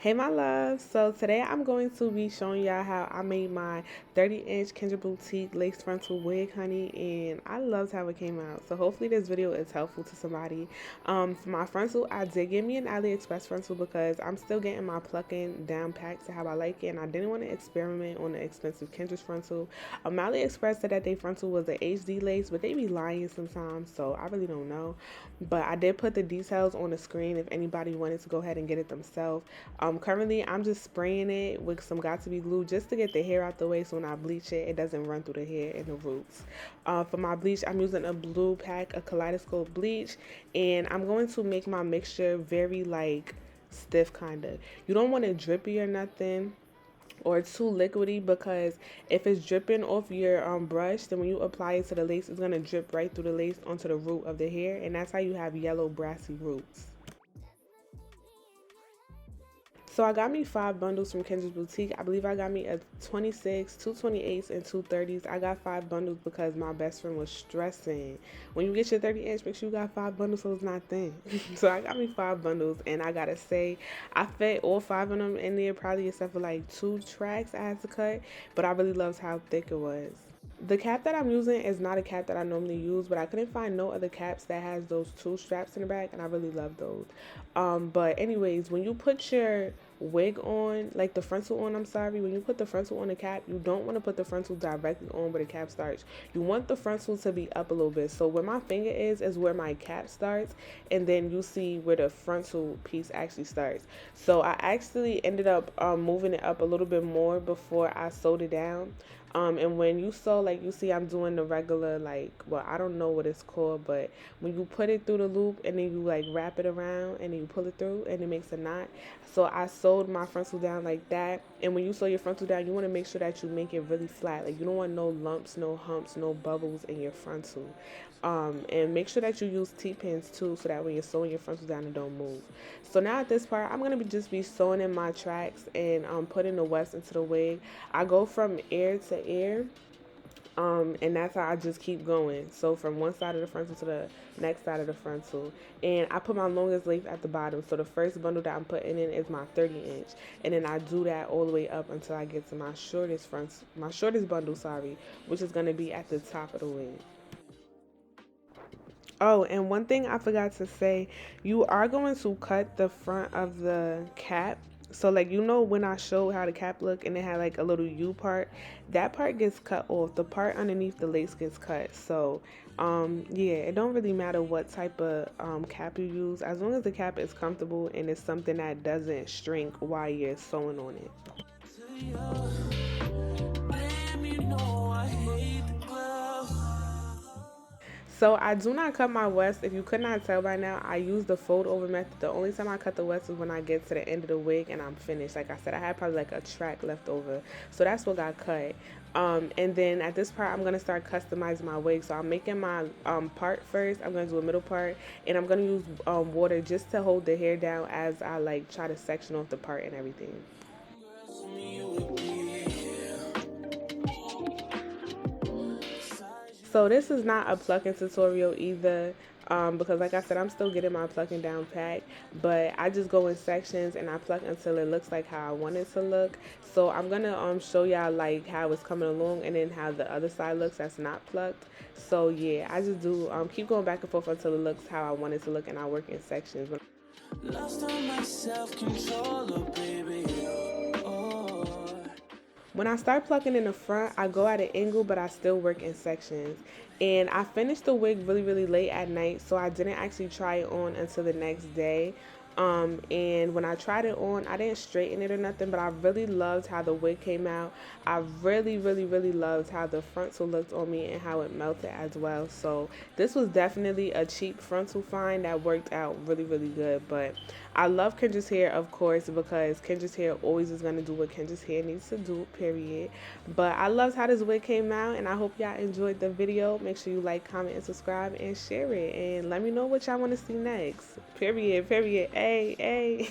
Hey my love, so today I'm going to be showing y'all how I made my 30-inch Kendra Boutique lace frontal wig, honey, and I loved how it came out. So hopefully this video is helpful to somebody. For my frontal, I did get me an Aliexpress frontal because I'm still getting my plucking down packed to how I like it, and I didn't want to experiment on the expensive Kendra's frontal. Aliexpress said that they frontal was an HD lace, but they be lying sometimes, so I really don't know. But I did put the details on the screen if anybody wanted to go ahead and get it themselves. Currently I'm just spraying it with some got2b glue just to get the hair out the way, so when I bleach it, it doesn't run through the hair and the roots. For my bleach, I'm using a blue pack, a kaleidoscope bleach, and I'm going to make my mixture very like stiff kind of. You don't want it drippy or nothing or too liquidy, because if it's dripping off your brush, then when you apply it to the lace, it's going to drip right through the lace onto the root of the hair, and that's how you have yellow brassy roots. So I got me 5 bundles from Kendra's Boutique. I believe I got me a 26, 2 28s, and 2 30s. I got 5 bundles because my best friend was stressing. When you get your 30-inch, make sure you got 5 bundles so it's not thin. So I got me 5 bundles, and I gotta say, I fit all 5 of them in there, probably except for like 2 tracks I had to cut, but I really loved how thick it was. The cap that I'm using is not a cap that I normally use, but I couldn't find no other caps that has those 2 straps in the back, and I really love those. But anyways, when you put your wig on, like the frontal on, when you put the frontal on the cap, you don't want to put the frontal directly on where the cap starts. You want the frontal to be up a little bit. So where my finger is where my cap starts, and then you see where the frontal piece actually starts. So I actually ended up moving it up a little bit more before I sewed it down. And when you sew, like you see I'm doing the regular, like, well, I don't know what it's called, but when you put it through the loop and then you like wrap it around and then you pull it through and it makes a knot. So I sewed my frontal down like that. And when you sew your frontal down, you want to make sure that you make it really flat. Like, you don't want no lumps, no humps, no bubbles in your frontal. And make sure that you use T-pins too, so that when you're sewing your frontal down, it don't move. So now at this part, I'm going to just be sewing in my tracks and putting the wefts into the wig. I go from ear to ear. And that's how I just keep going. So from one side of the frontal to the next side of the frontal. And I put my longest lace at the bottom. So the first bundle that I'm putting in is my 30-inch. And then I do that all the way up until I get to my shortest bundle, which is going to be at the top of the wig. Oh, and one thing I forgot to say, you are going to cut the front of the cap. So like, you know, when I showed how the cap look and it had like a little U part, that part gets cut off. The part underneath the lace gets cut. So yeah, it don't really matter what type of cap you use, as long as the cap is comfortable and it's something that doesn't shrink while you're sewing on it. So I do not cut my wefts. If you could not tell by now, I use the fold over method. The only time I cut the wefts is when I get to the end of the wig and I'm finished. Like I said, I had probably like a track left over, so that's what got cut. And then at this part, I'm going to start customizing my wig. So I'm making my part first. I'm going to do a middle part, and I'm going to use water just to hold the hair down as I like try to section off the part and everything. So this is not a plucking tutorial either, because like I said, I'm still getting my plucking down pat, but I just go in sections and I pluck until it looks like how I want it to look. So I'm gonna show y'all like how it's coming along, and then how the other side looks that's not plucked. So yeah, I just do keep going back and forth until it looks how I want it to look, and I work in sections. Lost on my self-control, oh baby. When I start plucking in the front, I go at an angle, but I still work in sections. And I finished the wig really, really late at night, so I didn't actually try it on until the next day. And when I tried it on, I didn't straighten it or nothing, but I really loved how the wig came out. I really, really, really loved how the frontal looked on me and how it melted as well. So this was definitely a cheap frontal find that worked out really, really good. But I love Kendra's hair, of course, because Kendra's hair always is going to do what Kendra's hair needs to do, period. But I loved how this wig came out, and I hope y'all enjoyed the video. Make sure you like, comment, and subscribe, and share it. And let me know what y'all want to see next. Period, period. Hey, hey.